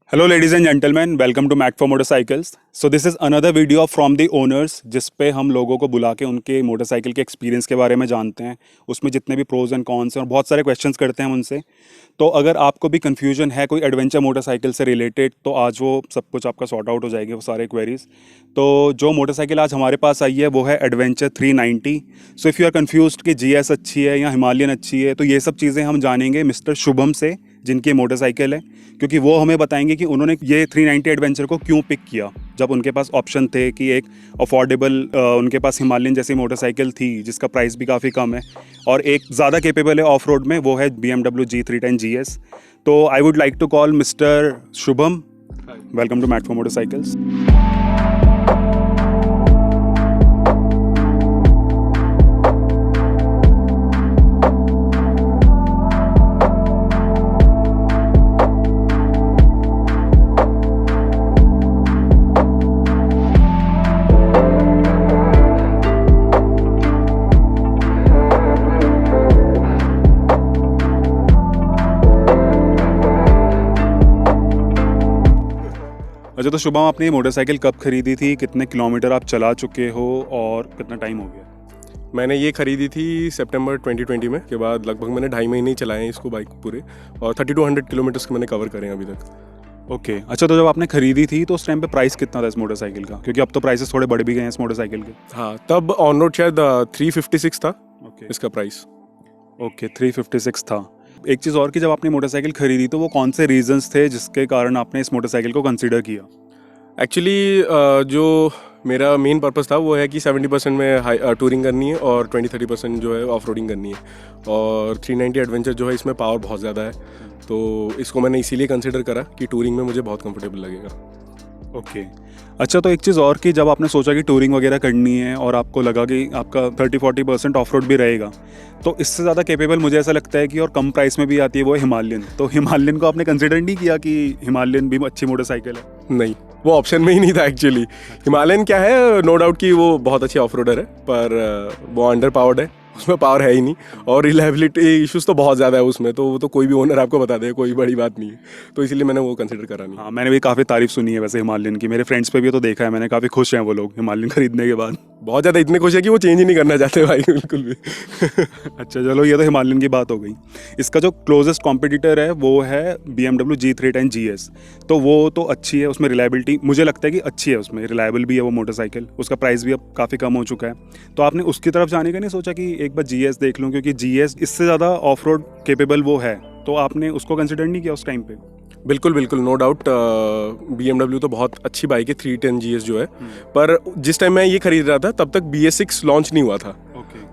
Hello ladies and gentleman, welcome to Mac for motorcycles. So this is another video from the owners, जिस पे हम लोगों को बुला के उनके मोटरसाइकिल के एक्सपीरियंस के बारे में जानते हैं। उसमें जितने भी प्रोज एंड कॉन्स हैं और बहुत सारे क्वेश्चंस करते हैं हम उनसे। तो अगर आपको भी कन्फ्यूजन है कोई एडवेंचर मोटरसाइकिल से रिलेटेड, तो आज वो सब कुछ आपका सॉर्ट आउट हो जाएंगे, वो सारे क्वेरीज। तो जो मोटरसाइकिल आज हमारे पास आई है वो है adventure 390। So if you are confused कि GS अच्छी है या हिमालयन अच्छी है, तो ये सब चीज़ें हम जानेंगे मिस्टर शुभम से, जिनकी मोटरसाइकिल है, क्योंकि वो हमें बताएंगे कि उन्होंने ये 390 एडवेंचर को क्यों पिक किया, जब उनके पास ऑप्शन थे कि एक अफोर्डेबल उनके पास हिमालयन जैसी मोटरसाइकिल थी जिसका प्राइस भी काफ़ी कम है, और एक ज़्यादा केपेबल है ऑफ रोड में, वो है BMW G310 GS। तो I would like to call mister Shubham. Welcome to Matt for motorcycles. अच्छा, तो शुभम, आपने ये मोटरसाइकिल कब खरीदी थी, कितने किलोमीटर आप चला चुके हो और कितना टाइम हो गया? मैंने ये खरीदी थी सितंबर 2020 में। के बाद लगभग मैंने 2.5 महीने ही चलाए हैं इसको बाइक पूरे, और 3200 किलोमीटर्स मैंने कवर करे हैं अभी तक। ओके। अच्छा, तो जब आपने खरीदी थी तो उस टाइम पे प्राइस कितना था इस मोटरसाइकिल का, क्योंकि अब तो प्राइसेस थोड़े बढ़ भी गए हैं इस मोटरसाइकिल के? हाँ, तब ऑन रोड शायद 356 था ओके। इसका प्राइस। ओके, 356 था। एक चीज़ और कि जब आपने मोटरसाइकिल खरीदी तो वो कौन से रीजंस थे जिसके कारण आपने इस मोटरसाइकिल को कंसीडर किया? एक्चुअली जो मेरा मेन पर्पस था वो है कि 70% में टूरिंग करनी है और 20-30% जो है ऑफ रोडिंग करनी है। और 390 एडवेंचर जो है इसमें पावर बहुत ज़्यादा है, तो इसको मैंने इसीलिए कंसिडर करा कि टूरिंग में मुझे बहुत कंफर्टेबल लगेगा। ओके। अच्छा, तो एक चीज़ और कि जब आपने सोचा कि टूरिंग वगैरह करनी है और आपको लगा कि आपका 30-40% ऑफ रोड भी रहेगा, तो इससे ज़्यादा कैपेबल मुझे ऐसा लगता है कि और कम प्राइस में भी आती है, वो है हिमालयन। तो हिमालयन को आपने कंसिडर नहीं किया कि हिमालयन भी अच्छी मोटरसाइकिल है? नहीं, वो ऑप्शन में ही नहीं था एक्चुअली। हिमालयन क्या है, नो डाउट कि वो बहुत अच्छी ऑफ रोडर है, पर वो अंडर पावर्ड है, उसमें पावर है ही नहीं, और रिलायबिलिटी इश्यूज तो बहुत ज़्यादा है उसमें, तो वो तो कोई भी ओनर आपको बता दे, कोई बड़ी बात नहीं है। तो इसीलिए मैंने वो कंसिडर करा नहीं। हाँ, मैंने भी काफ़ी तारीफ सुनी है वैसे हिमालयन की, मेरे फ्रेंड्स पे भी तो देखा है मैंने, काफ़ी खुश हैं वो लोग हिमालयन खरीदने के बाद। बहुत ज़्यादा इतने खुश है कि वो चेंज ही नहीं करना चाहते भाई, बिल्कुल भी। अच्छा, चलो, ये तो हिमालयन की बात हो गई। इसका जो क्लोजेस्ट कॉम्पिटिटर है वो है BMW G310 GS। तो वो तो अच्छी है, उसमें रिलायबिलिटी मुझे लगता है कि अच्छी है, उसमें रिलायबल भी है वो मोटरसाइकिल, उसका प्राइस भी अब काफ़ी कम हो चुका है। तो आपने उसकी तरफ जाने का नहीं सोचा कि एक बार GS देख लूँ, क्योंकि GS इससे ज़्यादा ऑफ रोड केपेबल वो है, तो आपने उसको कंसिडर नहीं किया उस टाइम पे? बिल्कुल बिल्कुल, नो डाउट। BMW तो बहुत अच्छी बाइक है 310 GS जो है, पर जिस टाइम मैं ये खरीद रहा था तब तक BS6 लॉन्च नहीं हुआ था।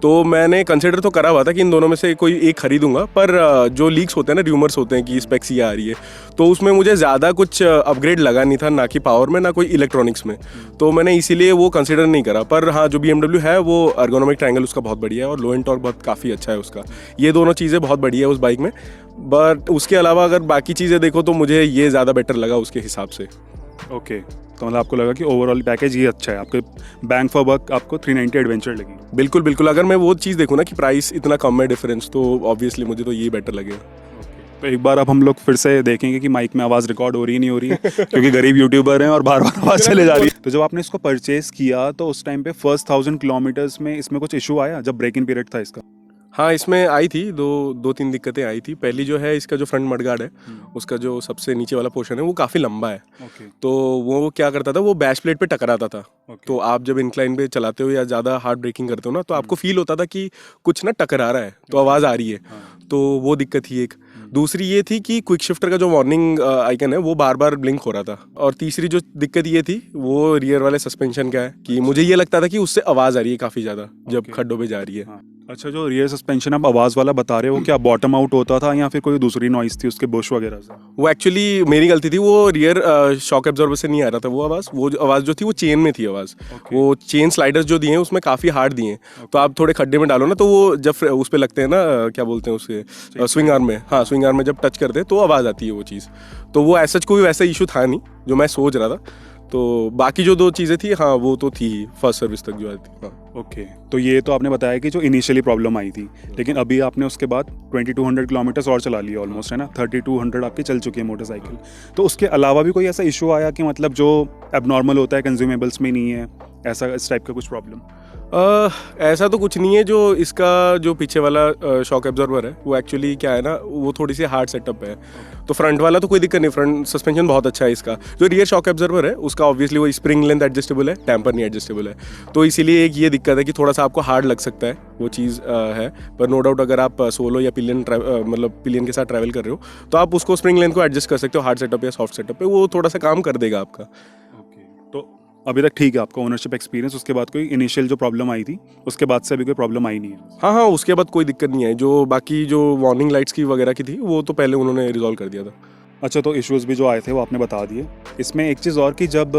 तो मैंने कंसिडर तो करा हुआ था कि इन दोनों में से कोई एक खरीदूंगा, पर जो लीक्स होते हैं ना, र्यूमर्स होते हैं कि स्पेक्स ये आ रही है, तो उसमें मुझे ज़्यादा कुछ अपग्रेड लगा नहीं था, ना कि पावर में ना कोई इलेक्ट्रॉनिक्स में, तो मैंने इसीलिए वो कंसिडर नहीं करा। पर हाँ, जो BMW है वो एर्गोनॉमिक ट्रायंगल उसका बहुत बढ़िया है, और लो एंड टॉर्क बहुत काफ़ी अच्छा है उसका। ये दोनों चीज़ें बहुत बढ़िया है उस बाइक में, बट उसके अलावा अगर बाकी चीज़ें देखो तो मुझे ये ज़्यादा बेटर लगा उसके हिसाब से। ओके। तो मतलब आपको लगा कि ओवरऑल पैकेज ये अच्छा है, आपके बैंक फॉर बक आपको 390 एडवेंचर लगी? बिल्कुल बिल्कुल, अगर मैं वो चीज़ देखूँ ना कि प्राइस इतना कम है डिफरेंस, तो ऑब्वियसली मुझे तो ये बेटर लगेगा। तो एक बार अब हम लोग फिर से देखेंगे कि माइक में आवाज़ रिकॉर्ड हो रही नहीं हो रही है, क्योंकि गरीब यूट्यूबर हैं और बार बार आवाज़ चले जा रही है। तो जब आपने इसको परचेज किया तो उस टाइम पे फर्स्ट 1000 किलोमीटर्स में इसमें कुछ इशू आया जब ब्रेक इन पीरियड था इसका? हाँ, इसमें आई थी दो तीन दिक्कतें आई थी। पहली जो है, इसका जो फ्रंट मडगार्ड है, उसका जो सबसे नीचे वाला पोर्शन है वो काफ़ी लंबा है। तो वो क्या करता था, वो बैश प्लेट पे टकराता था। तो आप जब इंक्लाइन पे चलाते हो या ज़्यादा हार्ड ब्रेकिंग करते हो ना, तो आपको फील होता था कि कुछ ना टकरा रहा है, तो आवाज़ आ रही है। तो वो दिक्कत थी एक। दूसरी ये थी कि क्विक शिफ्टर का जो वार्निंग आइकन है वो बार बार ब्लिंक हो रहा था। और तीसरी जो दिक्कत ये थी वो रियर वाले सस्पेंशन का है, कि मुझे ये लगता था कि उससे आवाज़ आ रही है काफ़ी ज़्यादा जब खड्डों पे जा रही है। अच्छा, जो रियर सस्पेंशन आप आवाज़ वाला बता रहे हो, क्या बॉटम आउट होता था या फिर कोई दूसरी नॉइस थी उसके बुश वगैरह से? वो एक्चुअली मेरी गलती थी, वो रियर शॉक एब्जॉर्बर से नहीं आ रहा था वो आवाज़। वो आवाज़ जो थी वो चेन में थी आवाज़। वो चेन स्लाइडर्स जो दिए हैं उसमें काफ़ी हार्ड दिए हैं, तो आप थोड़े खड्डे में डालो ना, तो वो जब उस पर लगते हैं ना, क्या बोलते हैं उसके, स्विंग आर्म में, हाँ, स्विंग आर्म में जब टच करते हैं तो आवाज़ आती है वो चीज़। तो वो ऐसा कोई वैसा इशू था नहीं जो मैं सोच रहा था। तो बाकी जो 2 चीज़ें थी हाँ वो तो थी ही फर्स्ट सर्विस तक जो आई थी। हाँ ओके, तो ये तो आपने बताया कि जो इनिशियली प्रॉब्लम आई थी, लेकिन अभी आपने उसके बाद 2200 किलोमीटर्स और चला लिया ऑलमोस्ट, है ना? 3200 आपकी चल चुकी है मोटरसाइकिल। तो उसके अलावा भी कोई ऐसा इशू आया कि मतलब जो एबनॉर्मल होता है कंज्यूमेबल्स में नहीं है, ऐसा इस टाइप का कुछ प्रॉब्लम? ऐसा तो कुछ नहीं है। जो इसका जो पीछे वाला शॉक एब्जॉर्बर है वो एक्चुअली क्या है ना, वो थोड़ी सी हार्ड सेटअप है। तो फ्रंट वाला तो कोई दिक्कत नहीं, फ्रंट सस्पेंशन बहुत अच्छा है इसका। जो रियर शॉक एब्जॉर्बर है उसका ऑब्वियसली वो स्प्रिंग लेंथ एडजस्टेबल है, टेम्पर नहीं एडजस्टेबल है। तो इसीलिए एक ये दिक्कत है कि थोड़ा सा आपको हार्ड लग सकता है, वो चीज़ है। पर नो डाउट अगर आप सोलो या मतलब पिलियन के साथ ट्रैवल कर रहे हो तो आप उसको स्प्रिंग लेंथ को एडजस्ट कर सकते हो हार्ड सेटअप या सॉफ्ट सेटअप पे, वो थोड़ा सा काम कर देगा आपका। ओके, तो अभी तक ठीक है आपका ओनरशिप एक्सपीरियंस, उसके बाद कोई इनिशियल जो प्रॉब्लम आई थी उसके बाद से अभी कोई प्रॉब्लम आई नहीं है? हाँ हाँ, उसके बाद कोई दिक्कत नहीं है। जो बाकी जो वार्निंग लाइट्स की वगैरह की थी वो तो पहले उन्होंने रिजॉल्व कर दिया था। अच्छा, तो इश्यूज़ भी जो आए थे वो आपने बता दिए। इसमें एक चीज़ और कि जब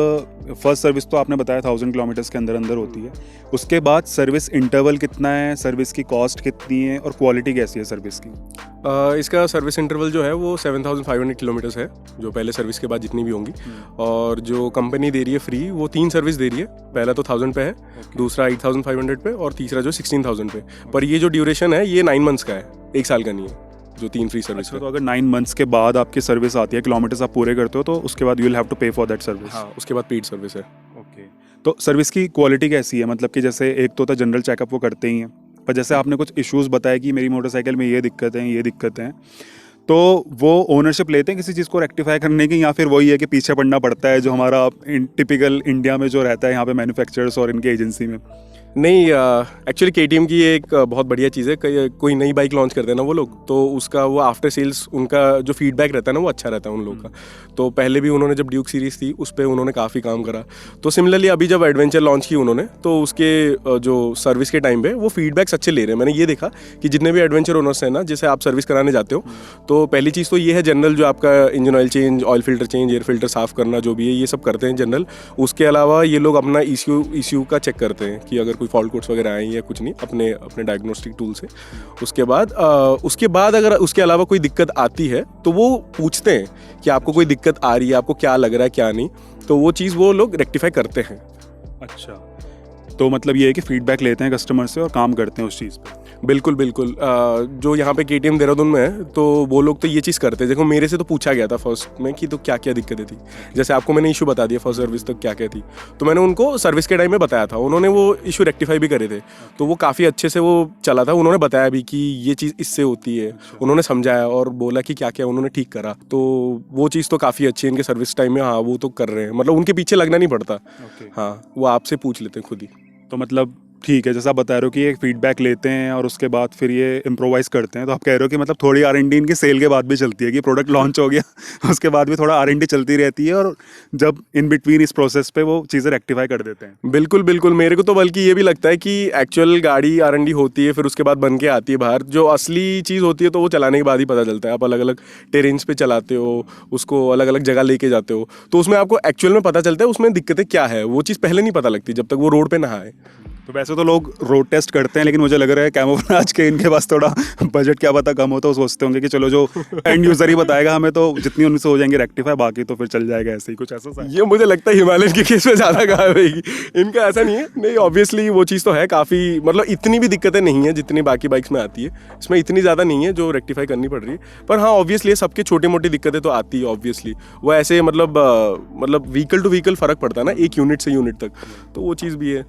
फर्स्ट सर्विस तो आपने बताया 1000 किलोमीटर्स के अंदर अंदर होती है, उसके बाद सर्विस इंटरवल कितना है, सर्विस की कॉस्ट कितनी है और क्वालिटी कैसी है सर्विस की? इसका सर्विस इंटरवल जो है वो 7500 किलोमीटर्स है, जो पहले सर्विस के बाद जितनी भी होंगी। और जो कंपनी दे रही है फ्री, वो 3 सर्विस दे रही है। पहला तो 1000 पे है, दूसरा 8500 पे और तीसरा जो 16000 पे। पर ये जो ड्यूरेशन है ये 9 मंथ्स का है, 1 साल का नहीं है, जो 3 फ्री सर्विस अच्छा, तो अगर 9 मंथ्स के बाद आपकी सर्विस आती है, किलोमीटर्स आप पूरे करते हो, तो उसके बाद यू विल हैव टू पे फॉर दैट सर्विस? हाँ, उसके बाद पेड सर्विस है। ओके, तो सर्विस की क्वालिटी कैसी है? मतलब कि जैसे एक तो होता है जनरल चेकअप वो करते ही हैं, पर जैसे आपने कुछ इश्यूज़ बताया कि मेरी मोटरसाइकिल में ये दिक्कत है, ये दिक्कत है, तो वो ओनरशिप लेते हैं किसी चीज़ को रेक्टिफाई करने की, या फिर वही है कि पीछे पड़ना पड़ता है जो हमारा टिपिकल इंडिया में जो रहता है यहाँ पे मैन्युफैक्चरर्स और इनके एजेंसी में? नहीं, एक्चुअली KTM की एक बहुत बढ़िया चीज़ है। कोई नई बाइक लॉन्च करते हैं ना वो लोग, तो उसका वो आफ्टर सेल्स उनका जो फीडबैक रहता है ना वो अच्छा रहता है उन लोगों का। तो पहले भी उन्होंने जब ड्यूक सीरीज़ थी उस पर उन्होंने काफ़ी काम करा। तो सिमिलरली अभी जब एडवेंचर लॉन्च की उन्होंने, तो उसके जो सर्विस के टाइम पे वो फीडबैक्स अच्छे ले रहे हैं। मैंने ये देखा कि जितने भी एडवेंचर ओनर्स हैं ना, जैसे आप सर्विस कराने जाते हो, तो पहली चीज़ तो ये है जनरल जो आपका engine oil change, oil filter change, air filter साफ़ करना, जो भी है ये सब करते हैं जनरल। उसके अलावा ये लोग अपना ECU का चेक करते हैं कि अगर कोई फॉल्ट कोड्स वगैरह आए या कुछ नहीं, अपने डायग्नोस्टिक टूल से। उसके बाद अगर उसके अलावा कोई दिक्कत आती है तो वो पूछते हैं कि आपको कोई दिक्कत आ रही है, आपको क्या लग रहा है क्या नहीं, तो वो चीज़ वो लोग रेक्टिफाई करते हैं। अच्छा, तो मतलब ये है कि फीडबैक लेते हैं कस्टमर से और काम करते हैं उस चीज़ पे? बिल्कुल बिल्कुल। जो यहाँ पे KTM देहरादून में है तो वो लोग तो ये चीज़ करते हैं। देखो मेरे से तो पूछा गया था फर्स्ट में कि तो क्या क्या दिक्कतें थी, जैसे आपको मैंने इशू बता दिया फर्स्ट सर्विस तक क्या क्या थी, तो मैंने उनको सर्विस के टाइम में बताया था। उन्होंने वो इशू रेक्टिफाई भी करे थे, तो वो काफ़ी अच्छे से वो चला था। उन्होंने बताया भी कि ये चीज़ इससे होती है, उन्होंने समझाया और बोला कि क्या क्या उन्होंने ठीक करा। तो वो चीज़ तो काफ़ी अच्छी है इनके सर्विस टाइम में। हाँ, वो तो कर रहे हैं, मतलब उनके पीछे लगना नहीं पड़ता। हाँ, वो आपसे पूछ लेते हैं खुद ही। तो मतलब ठीक है, जैसा आप बता रहे हो कि एक फीडबैक लेते हैं और उसके बाद फिर ये इम्प्रोवाइज़ करते हैं, तो आप कह रहे हो कि मतलब थोड़ी R&D इनकी सेल के बाद भी चलती है कि प्रोडक्ट लॉन्च हो गया उसके बाद भी थोड़ा R&D चलती रहती है, और जब इन बिटवीन इस प्रोसेस पे वो चीज़ें रेक्टिफाई कर देते हैं? बिल्कुल बिल्कुल। मेरे को तो बल्कि ये भी लगता है कि एक्चुअल गाड़ी R&D होती है, फिर उसके बाद बन के आती है बाहर। जो असली चीज़ होती है तो वो चलाने के बाद ही पता चलता है। आप अलग अलग टेरेन्स पे चलाते हो, उसको अलग अलग जगह लेके जाते हो, तो उसमें आपको एक्चुअल में पता चलता है उसमें दिक्कतें क्या है। वो चीज़ पहले नहीं पता लगती जब तक वो रोड पे ना आए। तो वैसे तो लोग रोड टेस्ट करते हैं, लेकिन मुझे लग रहा है कैमोफ्लेज के इनके पास थोड़ा बजट क्या पता कम हो, तो सोचते होंगे कि चलो जो एंड यूज़र ही बताएगा हमें, तो जितनी उनसे हो जाएंगे रेक्टिफाई, बाकी तो फिर चल जाएगा ऐसे ही, कुछ ऐसा सा? ये मुझे लगता है हिमालयन के केस में ज़्यादा कहा रहेगी, इनका ऐसा नहीं है। नहीं, ऑब्वियसली वो चीज़ तो है काफ़ी, मतलब इतनी भी दिक्कतें नहीं है जितनी बाकी बाइक्स में आती है। इसमें इतनी ज़्यादा नहीं है जो रेक्टिफाई करनी पड़ रही है। पर हाँ, ऑब्वियसली सबके छोटी मोटी दिक्कतें तो आती है ऑब्वियसली। वो ऐसे मतलब व्हीकल टू व्हीकल फ़र्क पड़ता है ना, एक यूनिट से यूनिट तक, तो वो चीज़ भी है।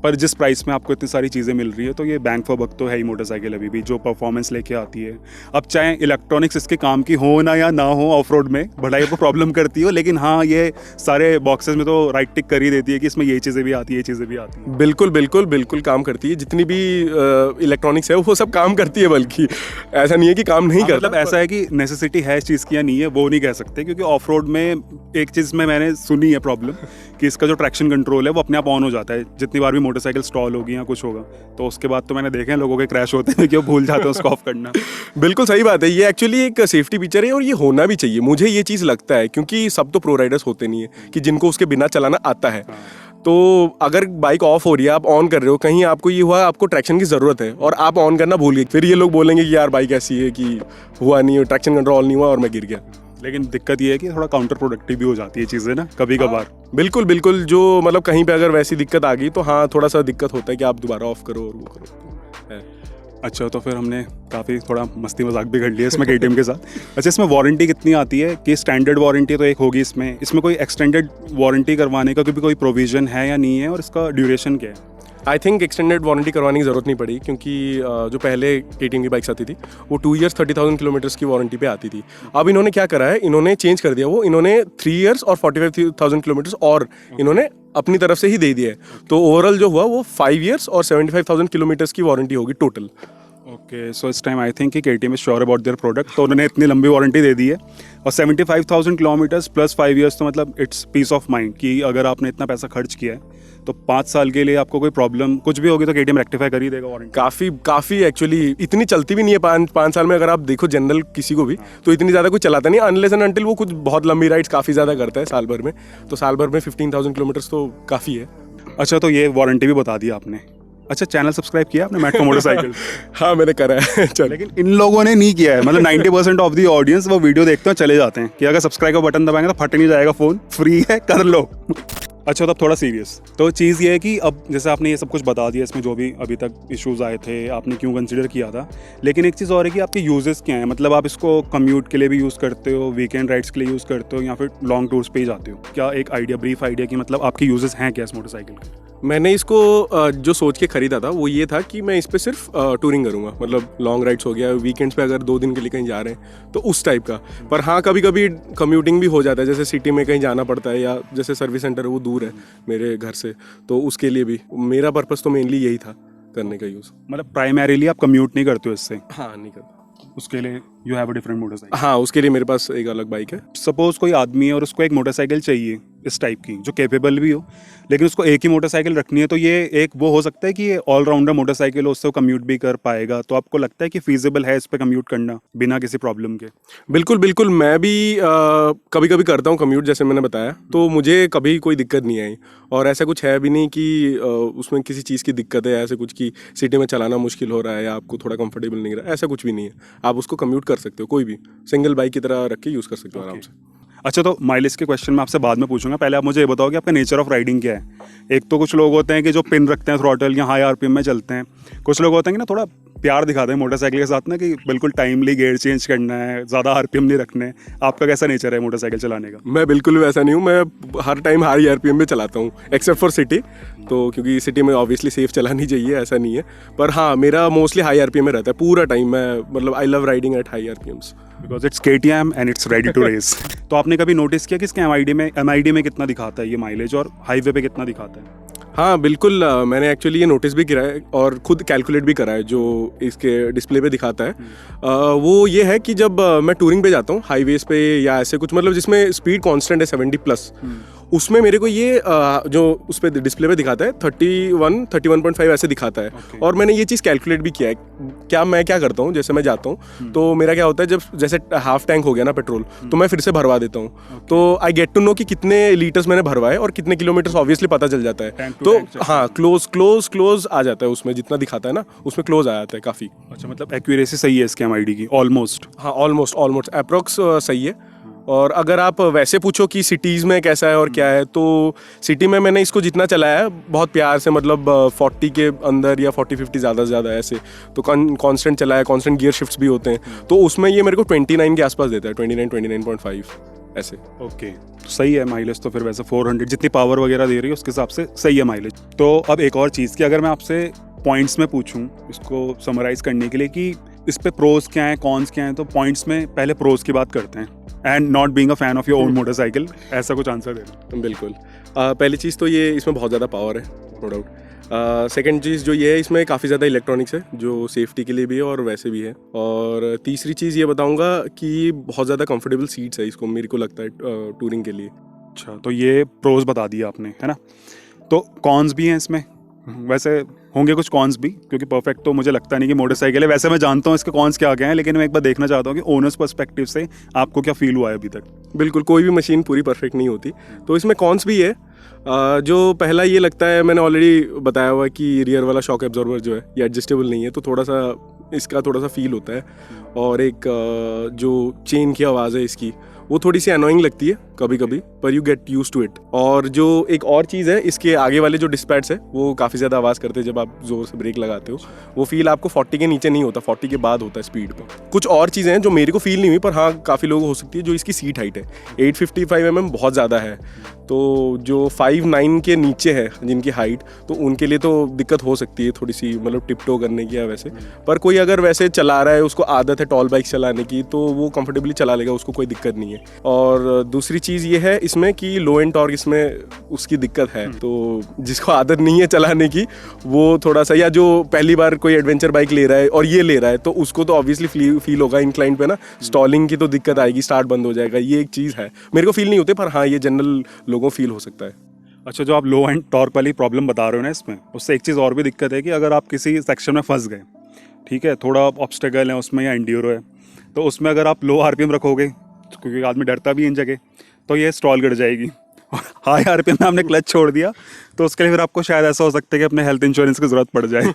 पर जिस प्राइस में आपको इतनी सारी चीज़ें मिल रही है, तो ये बैंक फॉर बक तो है ही मोटरसाइकिल अभी भी, जो परफॉर्मेंस लेके आती है। अब चाहे इलेक्ट्रॉनिक्स इसके काम की हो ना या ना हो, ऑफ रोड में बढ़ाई को प्रॉब्लम करती हो, लेकिन हाँ, ये सारे बॉक्सेस में तो राइट टिक कर ही देती है कि इसमें ये चीज़ें भी आती है, ये चीज़ें भी आती हैं। बिल्कुल बिल्कुल बिल्कुल काम करती है। जितनी भी इलेक्ट्रॉनिक्स है वो सब काम करती है, बल्कि ऐसा नहीं है कि काम नहीं करता। मतलब ऐसा है कि नेसेसिटी है इस चीज़ की या नहीं है वो नहीं कह सकते, क्योंकि ऑफ रोड में एक चीज़ में मैंने सुनी है प्रॉब्लम, कि इसका जो ट्रैक्शन कंट्रोल है वो अपने आप ऑन हो जाता है जितनी बार भी मोटरसाइकिल स्टॉल होगी या कुछ होगा, तो उसके बाद तो मैंने देखे हैं लोगों के क्रैश होते हैं कि वो भूल जाते हैं उसको ऑफ करना। बिल्कुल सही बात है। ये एक्चुअली एक सेफ्टी फीचर है और ये होना भी चाहिए, मुझे ये चीज़ लगता है, क्योंकि सब तो प्रो राइडर्स होते नहीं है कि जिनको उसके बिना चलाना आता है। तो अगर बाइक ऑफ हो रही है, आप ऑन कर रहे हो, कहीं आपको ये हुआ आपको ट्रैक्शन की ज़रूरत है और आप ऑन करना भूल गए, फिर ये लोग बोलेंगे कि यार बाइक ऐसी है कि हुआ नहीं, ट्रैक्शन कंट्रोल नहीं हुआ और मैं गिर गया। लेकिन दिक्कत ये है कि थोड़ा काउंटर प्रोडक्टिव भी हो जाती है चीज़ें ना कभी कभार। बिल्कुल बिल्कुल, जो मतलब कहीं पे अगर वैसी दिक्कत आ गई तो हाँ थोड़ा सा दिक्कत होता है कि आप दोबारा ऑफ करो और वो करो है। अच्छा, तो फिर हमने काफ़ी थोड़ा मस्ती मजाक भी कर लिया इसमें KTM के साथ। अच्छा, इसमें वारंटी कितनी आती है? कि स्टैंडर्ड वारंटी तो एक होगी, इसमें कोई एक्सटेंडेड वारंटी करवाने का भी कोई प्रोविज़न है या नहीं है, और इसका ड्यूरेशन क्या है? आई थिंक एक्सटेंडेड वारंटी करवाने की ज़रूरत नहीं पड़ी, क्योंकि जो पहले KTM की बाइक्स आती थी वो 2 ईयर्स 30,000 किलोमीटर्स की वारंटी पे आती थी। अब इन्होंने क्या करा है, इन्होंने चेंज कर दिया, वो इन्होंने 3 ईयर्स और 45,000 किलोमीटर्स और इन्होंने अपनी तरफ से ही दे दिया है। तो ओवरऑल जो हुआ वो 5 ईयर्स और 75,000 किलोमीटर्स की वारंटी होगी टोटल। ओके, सो इस टाइम आई थिंक कि KTM is sure about their product, तो उन्होंने इतनी लंबी वारंटी दे दी है। और 75,000 किलोमीटर्स प्लस 5 ईयर्स, तो मतलब इट्स पीस ऑफ माइंड कि अगर आपने इतना पैसा खर्च किया है तो 5 साल के लिए आपको कोई प्रॉब्लम कुछ भी होगी तो KTM रेक्टिफाई कर ही देगा वारंटी। काफ़ी एक्चुअली इतनी चलती भी नहीं है 5 साल में। अगर आप देखो जनरल किसी को भी तो इतनी ज़्यादा कुछ चलाता नहीं, अनलेस एंड अनटिल वो कुछ बहुत लंबी राइड्स काफ़ी ज़्यादा करता है साल भर में। तो साल भर में 15,000 किलोमीटर्स तो काफ़ी है। अच्छा, तो ये वारंटी भी बता दी आपने। अच्छा, चैनल सब्सक्राइब किया आपने मैट फॉर मोटरसाइकिल? हाँ मैंने करा है। चल, लेकिन इन लोगों ने नहीं किया है। मतलब 90% ऑफ द ऑडियंस वो वीडियो देखते हैं चले जाते हैं कि अगर सब्सक्राइब का बटन दबाएंगे तो फट नहीं जाएगा फ़ोन, फ्री है, कर लो। अच्छा, तो अब थोड़ा सीरियस, तो चीज़ ये है कि अब जैसे आपने ये सब कुछ बता दिया, इसमें जो भी अभी तक इश्यूज़ आए थे आपने क्यों कंसिडर किया था, लेकिन एक चीज़ और है कि आपके यूजेस क्या हैं? मतलब आप इसको कम्यूट के लिए भी यूज़ करते हो, वीकेंड राइड्स के लिए यूज़ करते हो, या फिर लॉन्ग टूर्स पे ही जाते हो? क्या एक आइडिया, ब्रीफ आइडिया कि मतलब आपके यूजेस हैं क्या इस मोटरसाइकिल के? मैंने इसको जो सोच के ख़रीदा था वो ये था कि मैं इस पर सिर्फ टूरिंग करूँगा, मतलब लॉन्ग राइड्स हो गया, वीकेंड्स पे अगर 2 दिन के लिए कहीं जा रहे हैं तो उस टाइप का। पर हाँ कभी कभी कम्यूटिंग भी हो जाता है, जैसे सिटी में कहीं जाना पड़ता है या जैसे सर्विस सेंटर है वो दूर है मेरे घर से, तो उसके लिए भी मेरा पर्पज़ तो मेनली यही था करने का यूज़। मतलब प्राइमरीली आप कम्यूट नहीं करते हो इससे? हाँ नहीं करता। उसके लिए you have a different motorcycle? हाँ उसके लिए मेरे पास एक अलग बाइक है। सपोज कोई आदमी है और उसको एक मोटरसाइकिल चाहिए इस टाइप की जो कैपेबल भी हो, लेकिन उसको एक ही मोटरसाइकिल रखनी है, तो ये एक वो हो सकता है कि ये ऑलराउंडर मोटरसाइकिल हो, उससे वो कम्यूट भी कर पाएगा, तो आपको लगता है कि फीजिबल है इस पे कम्यूट करना बिना किसी प्रॉब्लम के? बिल्कुल बिल्कुल, मैं भी कभी कभी करता हूँ कम्यूट, जैसे मैंने बताया, तो मुझे कभी कोई दिक्कत नहीं आई। और ऐसा कुछ है भी नहीं कि उसमें किसी चीज़ की दिक्कत है, ऐसे कुछ कि सिटी में चलाना मुश्किल हो रहा है या आपको थोड़ा कंफर्टेबल नहीं रहा है, ऐसा कुछ भी नहीं है। आप उसको कम्यूट कर सकते हो, कोई भी सिंगल बाइक की तरह रख के यूज़ कर सकते हो आराम से। अच्छा, तो माइलेज के क्वेश्चन मैं आपसे बाद में पूछूंगा, पहले आप मुझे ये बताओ कि आपका नेचर ऑफ राइडिंग क्या है? एक तो कुछ लोग होते हैं कि जो पिन रखते हैं थ्रॉटल या हाई RPM में चलते हैं, कुछ लोग होते हैं कि ना थोड़ा प्यार दिखाते हैं मोटरसाइकिल के साथ ना कि बिल्कुल टाइमली गियर चेंज करना है, ज़्यादा RPM नहीं रखने। आपका कैसा नेचर है मोटरसाइकिल चलाने का? मैं बिल्कुल वैसा नहीं हूँ, मैं हर टाइम हाई RPM में चलाता हूँ एक्सेप्ट फॉर सिटी, तो क्योंकि सिटी में ऑब्वियसली सेफ चलानी चाहिए, ऐसा नहीं है। पर हाँ मेरा मोस्टली हाई RPM में रहता है पूरा टाइम। मैं मतलब I love riding at high RPMs because it's KTM and it's ready to race. तो आपने कभी नोटिस किया कि इसके MID में कितना दिखाता है ये माइलेज और हाईवे पे कितना दिखाता है? हाँ बिल्कुल, मैंने एक्चुअली ये नोटिस भी किया है और खुद कैलकुलेट भी करा है जो इसके डिस्प्ले पे दिखाता है। वो ये है कि जब मैं टूरिंग पे जाता हूँ हाईवेज पे या ऐसे कुछ, मतलब जिसमें स्पीड कांस्टेंट है 70+, उसमें मेरे को ये जो उस पर डिस्प्ले पे दिखाता है 31.5 ऐसे दिखाता है। और मैंने ये चीज़ कैलकुलेट भी किया है। मैं क्या करता हूँ, जैसे मैं जाता हूँ तो मेरा क्या होता है, जब जैसे हाफ टैंक हो गया ना पेट्रोल, तो मैं फिर से भरवा देता हूँ। तो आई गेट टू नो कि कितने लीटर्स मैंने भरवाए और कितने किलोमीटर्स ऑब्वियसली पता चल जाता है। तो हाँ क्लोज आ जाता है, उसमें जितना दिखाता है ना उसमें क्लोज आ जाता है काफ़ी। अच्छा, मतलब एक्यूरेसी सही है इसके MID की ऑलमोस्ट? हाँ ऑलमोस्ट अप्रोक्स सही है। और अगर आप वैसे पूछो कि सिटीज़ में कैसा है और क्या है, तो सिटी में मैंने इसको जितना चलाया है बहुत प्यार से, मतलब 40 के अंदर या 40-50 ज़्यादा से ज़्यादा ऐसे, तो कांस्टेंट चलाया, कांस्टेंट गियर शिफ्ट्स भी होते हैं, तो उसमें ये मेरे को 29 के आसपास देता है, 29.5 ऐसे। ओके, तो सही है माइलेज तो फिर वैसे 400 जितनी पावर वगैरह दे रही है उसके हिसाब से सही है माइलेज। तो अब एक और चीज़ कि अगर मैं आपसे पॉइंट्स में पूछूं इसको समराइज़ करने के लिए कि इस पे प्रोज क्या हैं कॉन्स क्या हैं, तो पॉइंट्स में पहले प्रोज की बात करते हैं। And not being a fan of your own motorcycle, ऐसा कुछ आंसर देना। बिल्कुल, पहली चीज़ तो ये इसमें बहुत ज़्यादा पावर है, नो डाउट। सेकंड चीज़ जो ये है, इसमें काफ़ी ज़्यादा इलेक्ट्रॉनिक्स है जो सेफ्टी के लिए भी है और वैसे भी है। और तीसरी चीज़ ये बताऊंगा कि बहुत ज़्यादा कंफर्टेबल सीट्स है इसको, मेरे को लगता है टूरिंग के लिए। अच्छा, तो ये प्रोज बता दिया आपने, है ना? तो कॉन्स भी हैं इसमें, वैसे होंगे कुछ कॉन्स भी, क्योंकि परफेक्ट तो मुझे लगता नहीं कि मोटरसाइकिल है। वैसे मैं जानता हूँ इसके कॉन्स क्या क्या हैं, लेकिन मैं एक बार देखना चाहता हूँ कि ओनर्स पर्सपेक्टिव से आपको क्या फील हुआ है अभी तक। बिल्कुल, कोई भी मशीन पूरी परफेक्ट नहीं होती, तो इसमें कॉन्स भी है। जो पहला ये लगता है, मैंने ऑलरेडी बताया हुआ कि रियर वाला शॉक एब्जॉर्बर जो है ये एडजस्टेबल नहीं है, तो थोड़ा सा फील होता है। और एक जो चेन की आवाज़ है इसकी, वो थोड़ी सी अनोइंग लगती है कभी कभी, पर you get use to it. और जो एक और चीज़ है, इसके आगे वाले जो डिस्पैड्स है वो काफ़ी ज़्यादा आवाज़ करते हैं जब आप जोर से ब्रेक लगाते हो। वो फील आपको 40 के नीचे नहीं होता, 40 के बाद होता है स्पीड पे। कुछ और चीज़ें हैं जो मेरे को फील नहीं हुई, पर हाँ काफ़ी लोगों को हो सकती है। जो इसकी सीट हाइट है 855 mm बहुत ज़्यादा है, तो जो 5'9" के नीचे है जिनकी हाइट, तो उनके लिए तो दिक्कत हो सकती है थोड़ी सी, मतलब टिपटो करने की या वैसे। पर कोई अगर वैसे चला रहा है, उसको आदत है टॉल बाइक चलाने की, तो वो कंफर्टेबली चला लेगा, उसको कोई दिक्कत नहीं है। और दूसरी चीज़ ये है इसमें कि लो एंड टॉर्क इसमें उसकी दिक्कत है, तो जिसको आदत नहीं है चलाने की वो थोड़ा सा, या जो पहली बार कोई एडवेंचर बाइक ले रहा है और ये ले रहा है, तो उसको तो ऑब्वियसली फील होगा इंक्लाइन पे ना, स्टॉलिंग की तो दिक्कत आएगी, स्टार्ट बंद हो जाएगा, ये एक चीज़ है। मेरे को फील नहीं होते, पर हाँ ये जनरल लोगों फील हो सकता है। अच्छा, जो आप लो एंड टॉर्क वाली प्रॉब्लम बता रहे हो ना, इसमें उससे एक चीज़ और भी दिक्कत है कि अगर आप किसी सेक्शन में फंस गए, ठीक है, थोड़ा ऑब्स्टेकल है उसमें या एंड्योरो है, तो उसमें अगर आप लो आरपीएम रखोगे, क्योंकि आदमी डरता भी इन जगह, तो ये स्टॉल गिर जाएगी। हाई आरपीएम में आपने क्लच छोड़ दिया तो उसके लिए फिर आपको शायद ऐसा हो सकता है कि अपने हेल्थ इंश्योरेंस की ज़रूरत पड़ जाए।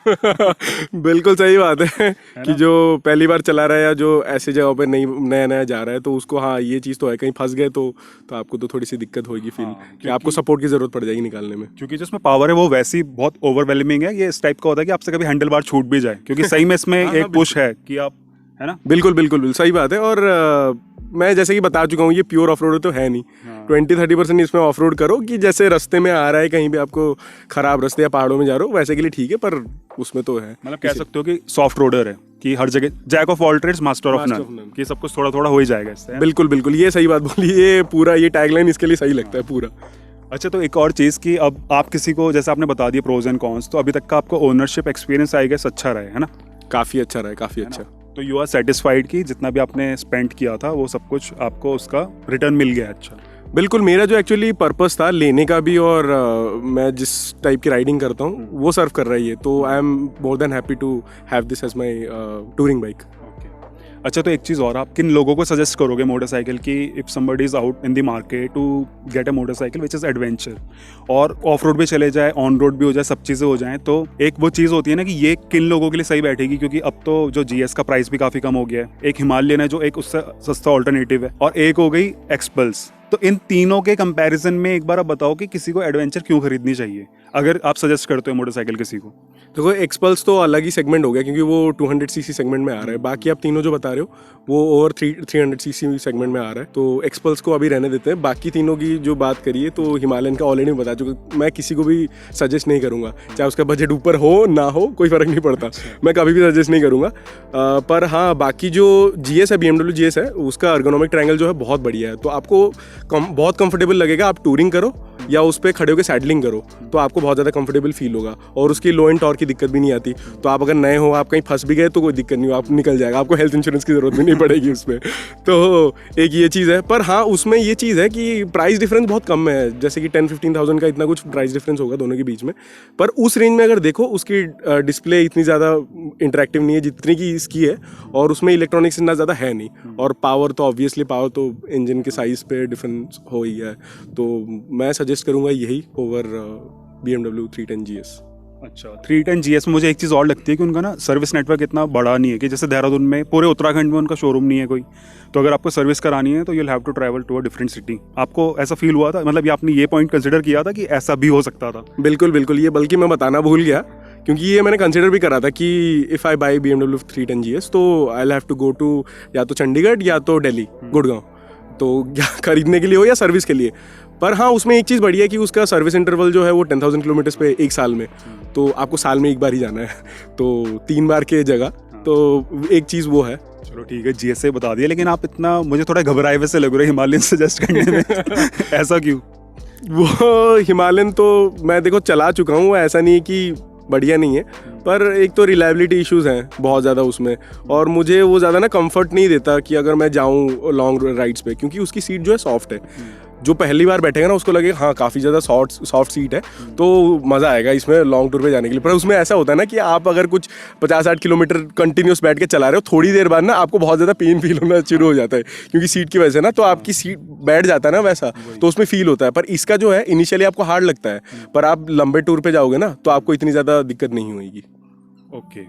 बिल्कुल सही बात है कि जो पहली बार चला रहा है या जो ऐसी जगह पे नहीं नया नया जा रहा है, तो उसको हाँ ये चीज़ तो है, कहीं फंस गए तो आपको तो थोड़ी सी दिक्कत होगी फील, कि आपको सपोर्ट की ज़रूरत पड़ जाएगी निकालने में। क्योंकि जो इसमें पावर है वो वैसी बहुत ओवरवेलमिंग है, ये इस टाइप का होता है कि आपसे कभी हैंडल बार छूट भी जाए, क्योंकि सही में इसमें एक पुश है कि आप, है ना। बिल्कुल बिल्कुल बिल्कुल सही बात है। और मैं जैसे कि बता चुका हूँ, ये प्योर ऑफ रोड तो है नहीं। 20-30% इसमें ऑफ रोड करो कि जैसे रास्ते में आ रहा है, कहीं भी आपको खराब रास्ते या पहाड़ों में जा रहे हो, वैसे के लिए ठीक है, पर उसमें तो है, मतलब कह सकते हो कि सॉफ्ट रोडर है, कि हर जगह jack of all trades master of none, कि सब कुछ थोड़ा थोड़ा हो ही जाएगा इससे। बिल्कुल बिल्कुल, ये सही बात बोली, ये पूरा ये टैगलाइन इसके लिए सही लगता है पूरा। अच्छा, तो एक और चीज़ कि अब आप किसी को, जैसे आपने बता दिया प्रोज एंड कॉन्स, तो अभी तक का आपको ओनरशिप एक्सपीरियंस आई गेस अच्छा रहा है ना? काफ़ी अच्छा रहा है, काफ़ी अच्छा। तो यू आर सेटिस्फाइड कि जितना भी आपने स्पेंड किया था वो सब कुछ आपको उसका रिटर्न मिल गया? अच्छा, बिल्कुल। मेरा जो एक्चुअली पर्पस था लेने का भी, और मैं जिस टाइप की राइडिंग करता हूँ वो सर्व कर रही है, तो I am more than happy to have this as my touring bike. अच्छा, तो एक चीज़ और, आप किन लोगों को सजेस्ट करोगे मोटरसाइकिल की, if somebody is out in the market to get a motorcycle which is adventure, और ऑफ रोड भी चले जाए, ऑन रोड भी हो जाए, सब चीज़ें हो जाएं, तो एक वो चीज़ होती है ना कि ये किन लोगों के लिए सही बैठेगी? क्योंकि अब तो जो GS का प्राइस भी काफ़ी कम हो गया है, एक हिमालयन है जो एक उससे सस्ता ऑल्टरनेटिव है, और एक हो गई एक्सपल्स। तो इन तीनों के कंपैरिजन में एक बार आप बताओ कि किसी को एडवेंचर क्यों खरीदनी चाहिए, अगर आप सजेस्ट करते हो मोटरसाइकिल किसी को? देखो, एक्सपल्स तो अलग ही सेगमेंट हो गया, क्योंकि वो 200cc सेगमेंट में आ रहा है। बाकी आप तीनों जो बता रहे हो वो ओवर 300cc सेगमेंट में आ रहा है, तो एक्सपल्स को अभी रहने देते हैं। बाकी तीनों की जो बात करिए, तो हिमालयन का ऑलरेडी बता चुका, मैं किसी को भी सजेस्ट नहीं करूँगा, चाहे उसका बजट ऊपर हो ना हो, कोई फ़र्क नहीं पड़ता, मैं कभी भी सजेस्ट नहीं करूँगा। पर हाँ, बाकी जो GS है, BMW GS है, उसका अर्गोनॉमिक ट्रायंगल जो है बहुत बढ़िया है, तो आपको बहुत कंफर्टेबल लगेगा। आप टूरिंग करो या उस पर खड़े होकर सैडलिंग करो, तो आपको बहुत ज़्यादा कंफर्टेबल फील होगा, और उसकी लो एंड टॉर्क की दिक्कत भी नहीं आती। तो आप अगर नए हो, आप कहीं फंस भी गए तो कोई दिक्कत नहीं हो, आप निकल जाएगा, आपको हेल्थ इंश्योरेंस की ज़रूरत भी नहीं पड़ेगी उसमें। तो एक ये चीज़ है। पर हाँ, उसमें ये चीज़ है कि प्राइस डिफरेंस बहुत कम है, जैसे कि 10-15,000 का इतना कुछ प्राइस डिफरेंस होगा दोनों के बीच में। पर उस रेंज में अगर देखो, उसकी डिस्प्ले इतनी ज़्यादा इंटरेक्टिव नहीं है जितनी की इसकी है, और उसमें इलेक्ट्रॉनिक्स इतना ज़्यादा है नहीं, और पावर तो ऑब्वियसली पावर तो इंजन के साइज़ पे डिफरेंस हो ही है। तो मैं सजेस्ट करूँगा यही ओवर BMW 310 GS। अच्छा, 310 GS में मुझे एक चीज़ और लगती है कि उनका ना सर्विस नेटवर्क इतना बड़ा नहीं है, कि जैसे देहरादून में, पूरे उत्तराखंड में उनका शोरूम नहीं है कोई, तो अगर आपको सर्विस करानी है तो you will have to travel to a different city. आपको ऐसा फील हुआ था, मतलब ये आपने ये पॉइंट कंसिडर किया था कि ऐसा भी हो सकता था? बिल्कुल बिल्कुल, ये बल्कि मैं बताना भूल गया, क्योंकि ये मैंने कंसिडर भी करा था कि if I buy BMW 310 GS, तो I have to go to या तो चंडीगढ़ या तो दिल्ली, गुड़गांव, तो या खरीदने के लिए हो या सर्विस के लिए। पर हाँ, उसमें एक चीज़ बढ़िया है कि उसका सर्विस इंटरवल जो है वो 10,000 किलोमीटर्स पे एक साल में, तो आपको साल में एक बार ही जाना है, तो 3 बार के जगह, तो एक चीज़ वो है। चलो ठीक है, GS से बता दिया, लेकिन आप इतना मुझे थोड़ा घबराए वैसे लग रहे हिमालयन सजेस्ट करने में। ऐसा क्यों? वो हिमालयन तो मैं देखो चला चुका हूँ, ऐसा नहीं है कि बढ़िया नहीं है, पर एक तो रिलायबिलिटी इश्यूज़ हैं बहुत ज़्यादा उसमें, और मुझे वो ज़्यादा ना कंफर्ट नहीं देता कि अगर मैं जाऊँ लॉन्ग राइड्स पे, क्योंकि उसकी सीट जो है सॉफ्ट है। जो पहली बार बैठेगा ना उसको लगेगा हाँ काफ़ी ज़्यादा सॉफ्ट सीट है, तो मज़ा आएगा इसमें लॉन्ग टूर पे जाने के लिए। पर उसमें ऐसा होता है ना कि आप अगर कुछ 50-60 किलोमीटर कंटिन्यूस बैठ के चला रहे हो, थोड़ी देर बाद ना आपको बहुत ज़्यादा पेन फील होना शुरू हो जाता है, क्योंकि सीट की वजह से ना, तो आपकी सीट बैठ जाता है ना वैसा, तो उसमें फील होता है। पर इसका जो है इनिशियली आपको हार्ड लगता है, पर आप लंबे टूर पर जाओगे ना तो आपको इतनी ज़्यादा दिक्कत नहीं होगी। ओके,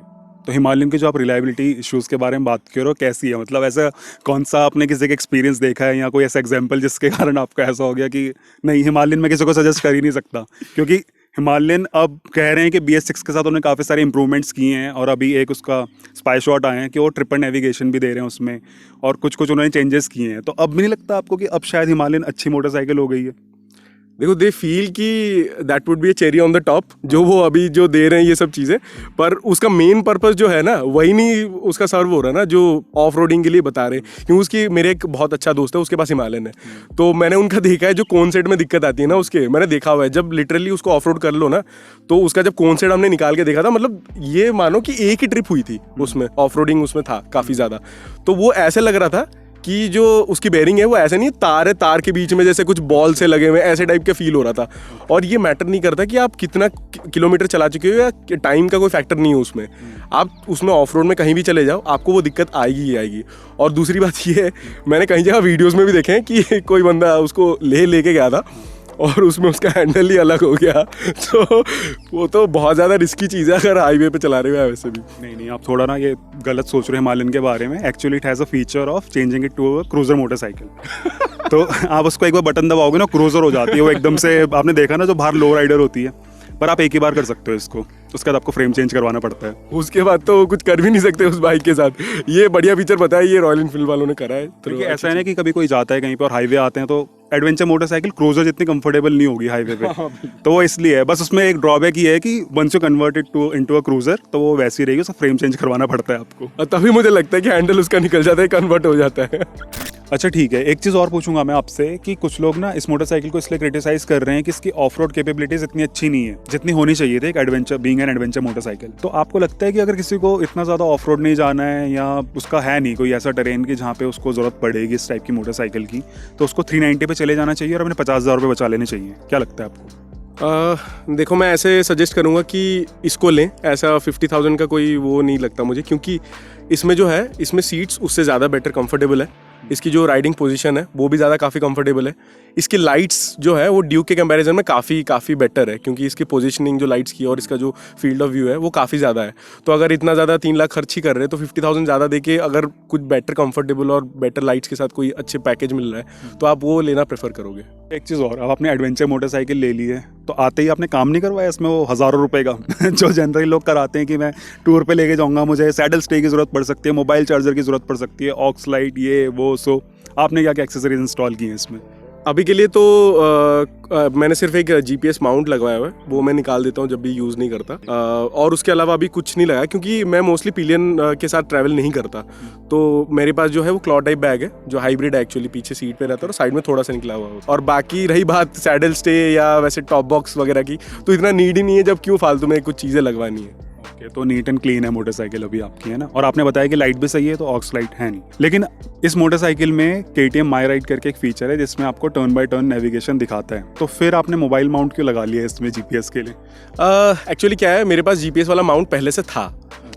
तो हिमालयन की जो आप रिलायबिलिटी इश्यूज़ के बारे में बात कर रहे हो कैसी है, मतलब ऐसा कौन सा आपने किसी का एक्सपीरियंस देखा है या कोई ऐसा एग्जांपल जिसके कारण आपको ऐसा हो गया कि नहीं हिमालयन में किसी को सजेस्ट कर ही नहीं सकता? क्योंकि हिमालयन अब कह रहे हैं कि BS6 के साथ उन्होंने काफ़ी सारे इंप्रूवमेंट्स किए हैं और अभी एक उसका स्पाई शॉट आए हैं कि वो ट्रिपल नेविगेशन भी दे रहे हैं उसमें और कुछ कुछ उन्होंने चेंजेस किए हैं। तो अब भी नहीं लगता आपको कि अब शायद हिमालयन अच्छी मोटरसाइकिल हो गई है? देखो दे फील कि that would be A cherry on the top जो वो अभी जो दे रहे हैं ये सब चीज़ें, पर उसका मेन पर्पस जो है ना वही नहीं उसका सर्व हो रहा है ना जो ऑफ रोडिंग के लिए बता रहे हैं। क्योंकि उसकी मेरे एक बहुत अच्छा दोस्त है उसके पास हिमालयन है, तो मैंने उनका देखा है जो कोन सेट में दिक्कत आती है ना उसके, मैंने देखा हुआ है जब लिटरली उसको ऑफ रोड कर लो ना तो उसका जब कोन सेट हमने निकाल के देखा था, मतलब ये मानो कि एक ही ट्रिप हुई थी उसमें, ऑफ रोडिंग उसमें था काफ़ी ज़्यादा, तो वो ऐसे लग रहा था कि जो उसकी बेयरिंग है वो ऐसे नहीं तार है, तार के बीच में जैसे कुछ बॉल से लगे हुए ऐसे टाइप के फील हो रहा था। और ये मैटर नहीं करता कि आप कितना किलोमीटर चला चुके हो या टाइम का कोई फैक्टर नहीं है उसमें, आप उसमें ऑफ रोड में कहीं भी चले जाओ आपको वो दिक्कत आएगी ही आएगी। और दूसरी बात ये है, मैंने कई जगह वीडियोज़ में भी देखे हैं कि कोई बंदा उसको लेके गया था और उसमें उसका हैंडल ही अलग हो गया, तो वो तो बहुत ज़्यादा रिस्की चीज़ है अगर हाईवे पे चला रहे हो वैसे भी। नहीं आप थोड़ा ना ये गलत सोच रहे हैं हिमालयन के बारे में। Actually it has a feature of changing it to a cruiser motorcycle. तो आप उसको एक बार बटन दबाओगे ना क्रूजर हो जाती है वो एकदम से। आपने देखा ना जो बाहर लो राइडर होती है, पर आप एक ही बार कर सकते हो इसको, उसके बाद आपको फ्रेम चेंज करवाना पड़ता है। उसके बाद तो कुछ कर भी नहीं सकते उस बाइक के साथ। ये बढ़िया फीचर बताया, ये रॉयल एनफील्ड वालों ने करा है। तो ऐसा है ना कि कभी कोई जाता है कहीं पे और हाईवे आते हैं तो एडवेंचर मोटरसाइकिल क्रूजर जितनी कंफर्टेबल नहीं होगी हाईवे पे। तो वो इसलिए है, बस उसमें एक ड्रॉबैक ये है कि once you converted to into a cruiser तो वो वैसी रहेगी, उसका फ्रेम चेंज करवाना पड़ता है आपको। और तभी मुझे लगता है कि हैंडल उसका निकल जाता है, कन्वर्ट हो जाता है। अच्छा ठीक है, एक चीज़ और पूछूंगा मैं आपसे कि कुछ लोग ना इस मोटरसाइकिल को इसलिए क्रिटिसाइज कर रहे हैं कि इसकी ऑफ रोड कैपेबिलिटीज इतनी अच्छी नहीं है जितनी होनी चाहिए थी एक adventure being an adventure motorcycle. तो आपको लगता है कि अगर किसी को इतना ज़्यादा ऑफ रोड नहीं जाना है या उसका है नहीं कोई ऐसा टेरेन की जहाँ पे उसको ज़रूरत पड़ेगी इस टाइप की मोटरसाइकिल की, तो उसको 390 पे चले जाना चाहिए और अपने 50,000 रुपये बचा लेने चाहिए? क्या लगता है आपको? देखो मैं ऐसे सजेस्ट करूँगा कि इसको लें, ऐसा 50,000 का कोई वो नहीं लगता मुझे, क्योंकि इसमें जो है इसमें सीट्स उससे ज़्यादा बेटर कंफर्टेबल है, इसकी जो राइडिंग पोजीशन है वो भी ज़्यादा काफ़ी कंफर्टेबल है, इसकी लाइट्स जो है वो ड्यूक के कंपैरिजन में काफ़ी बेटर है, क्योंकि इसकी पोजीशनिंग जो लाइट्स की और इसका जो फील्ड ऑफ व्यू है वो काफ़ी ज़्यादा है। तो अगर इतना ज़्यादा 3 लाख खर्च ही कर रहे हैं तो 50,000 ज़्यादा देके अगर कुछ बेटर कंफर्टेबल और बेटर लाइट्स के साथ कोई अच्छे पैकेज मिल रहा है तो आप वो लेना प्रेफर करोगे। एक चीज़ और, अब आपने एडवेंचर मोटरसाइकिल ले ली है तो आते ही आपने काम नहीं करवाया इसमें वो हज़ारों रुपए का जो जनरली लोग कराते हैं कि मैं टूर पे लेके जाऊंगा, मुझे सैडल स्टे की ज़रूरत पड़ सकती है, मोबाइल चार्जर की ज़रूरत पड़ सकती है, ऑक्स लाइट ये वो, सो आपने क्या क्या एक्सेसरीज इंस्टॉल की हैं इसमें? अभी के लिए तो मैंने सिर्फ एक GPS माउंट लगवाया हुआ है, वो मैं निकाल देता हूँ जब भी यूज़ नहीं करता, और उसके अलावा अभी कुछ नहीं लगाया क्योंकि मैं मोस्टली पिलियन के साथ ट्रैवल नहीं करता। तो मेरे पास जो है वो क्लॉ टाइप बैग है जो हाइब्रिड है, एक्चुअली पीछे सीट पे रहता है और साइड में थोड़ा सा निकला हुआ है। और बाकी रही बात सैडल स्टे या वैसे टॉप बॉक्स वगैरह की, तो इतना नीड ही नहीं है, जब क्यों फालतू में कुछ चीज़ें लगवानी है। ओके, तो नीट एंड क्लीन है मोटरसाइकिल अभी आपकी, है ना? और आपने बताया कि लाइट भी सही है, तो ऑक्स लाइट है नहीं। लेकिन इस मोटरसाइकिल में KTM माई राइड करके एक फीचर है जिसमें आपको टर्न बाय टर्न नेविगेशन दिखाता है, तो फिर आपने मोबाइल माउंट क्यों लगा लिया इसमें GPS के लिए? एक्चुअली क्या है, मेरे पास GPS वाला माउंट पहले से था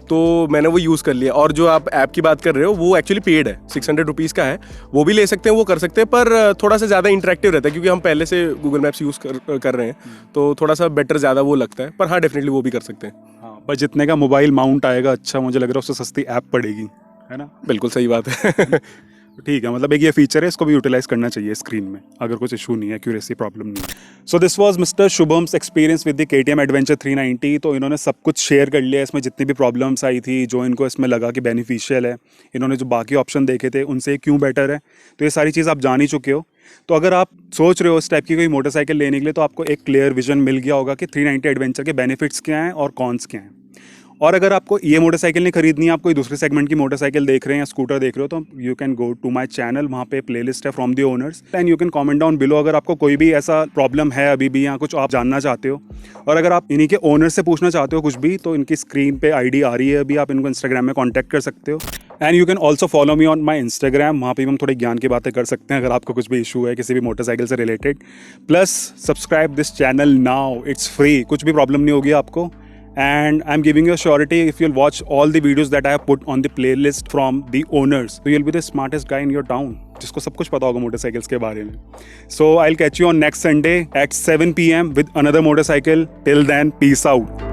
तो मैंने वो यूज़ कर लिया। और जो आप ऐप की बात कर रहे हो वो एक्चुअली पेड है, 600 रुपीज़ का है, वो भी ले सकते हैं, वो कर सकते हैं, पर थोड़ा सा ज़्यादा इंटरेक्टिव रहता है क्योंकि हम पहले से गूगल मैप्स यूज़ कर रहे हैं, तो थोड़ा सा बेटर ज़्यादा वो लगता है। पर हाँ, डेफिनेटली वो भी कर सकते हैं। हाँ, बस जितने का मोबाइल माउंट आएगा अच्छा मुझे लग रहा है उससे सस्ती ऐप पड़ेगी, है ना? बिल्कुल सही बात है। ठीक है, मतलब एक ये फीचर है, इसको भी यूटिलाइज करना चाहिए स्क्रीन में अगर कुछ इशू नहीं है, एक्यूरेसी प्रॉब्लम नहीं है। So this was mister Shubham's experience with the KTM adventure 390। तो इन्होंने सब कुछ शेयर कर लिया, इसमें जितनी भी प्रॉब्लम्स आई थी, जो इनको इसमें लगा कि बेनिफिशियल है, इन्होंने जो बाकी ऑप्शन देखे थे उनसे क्यों बेटर है, तो ये सारी चीज़ आप जान ही चुके हो। तो अगर आप सोच रहे हो इस टाइप की कोई मोटरसाइकिल लेने के लिए तो आपको एक क्लियर विजन मिल गया होगा कि 390 एडवेंचर के बेनिफिट्स क्या हैं और कॉन्स क्या हैं। और अगर आपको ये मोटरसाइकिल नहीं खरीदनी है, आप कोई दूसरे सेगमेंट की मोटरसाइकिल देख रहे हैं या स्कूटर देख रहे हो, तो you can go to my channel, वहाँ पे प्लेलिस्ट है from the owners, and you can comment down below अगर आपको कोई भी ऐसा प्रॉब्लम है अभी भी या कुछ आप जानना चाहते हो। और अगर आप इन्हीं के ओनर से पूछना चाहते हो कुछ भी, तो इनकी स्क्रीन पे ID आ रही है अभी, आप इनको इंस्टाग्राम में कॉन्टैक्ट कर सकते हो। And you can also follow me on my Instagram, वहाँ पे भी हम थोड़े ज्ञान की बातें कर सकते हैं अगर आपको कुछ भी इशू है किसी भी मोटरसाइकिल से related. Plus subscribe this channel now, it's free, कुछ भी प्रॉब्लम नहीं होगी आपको। And I'm giving you a surety, if you'll watch all the videos that I have put on the playlist from the owners, so you'll be the smartest guy in your town, जिसको सब कुछ पता होगा motorcycles के बारे में। So I'll catch you on next Sunday at 7 PM with another motorcycle. Till then, peace out.